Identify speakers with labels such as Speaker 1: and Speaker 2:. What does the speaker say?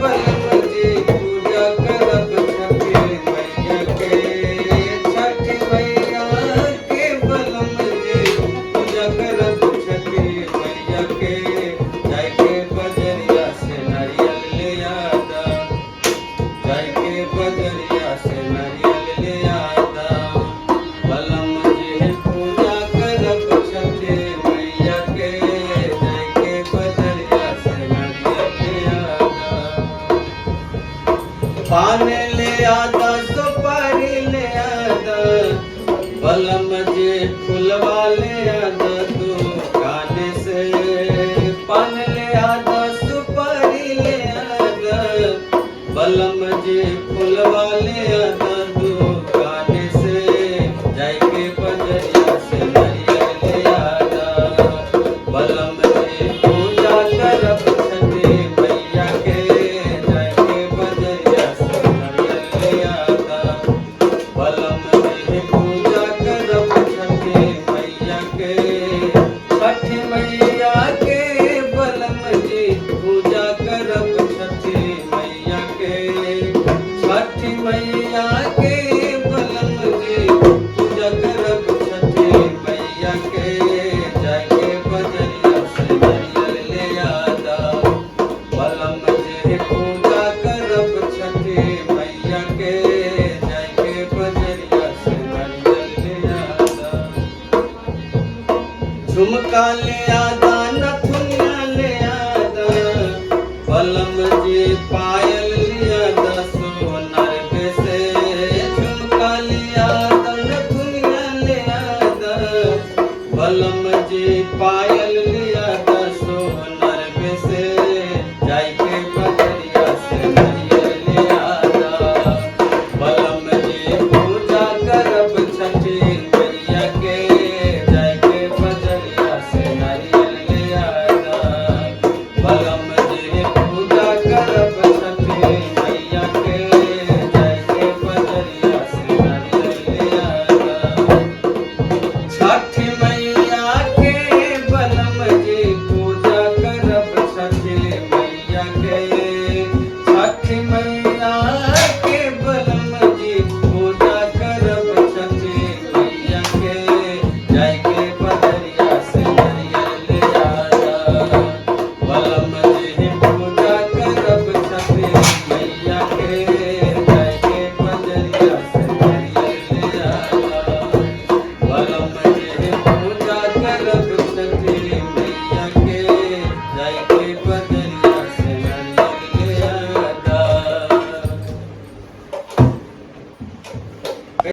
Speaker 1: बलम जी पूजा करब छठी मैया के। छठी मैया के बलम जी पूजा करब छठी मैया के। जाय के बजरिया से नारियल ले आदा, जाय के बजरिया से नारियल ले आदा। बलम जी पूजा करब छठी मैया के। जाय के बजरिया से नारियल ले आदा। पान ले आदा सुपारी ले आदा, बलम जी फुलवा ले आदा दुकान से। पान ले आदा सुपारी ले आदा, बलम जी फुलवा ले आदा दुकान से। जाय के बजरिया से नारियल ले आदा, बलम जी पूजा करब छठी मैया के। जाय के बजरिया से नारियल ले आदा, बलम जी पूजा करब छठी मैया के। छठी मैया के बलम जी पूजा करब छठी मैया के। छठी मैया के बलम जी पूजा करब छठी मैया के। जाय के बजरिया से नारियल ले आदा, बलम जी पूजा करब छठी मैया के। जाय के बजरिया से नारियल ले आदा। झुमका ले आदा नथुनिया ले आदा, बलम जी पायल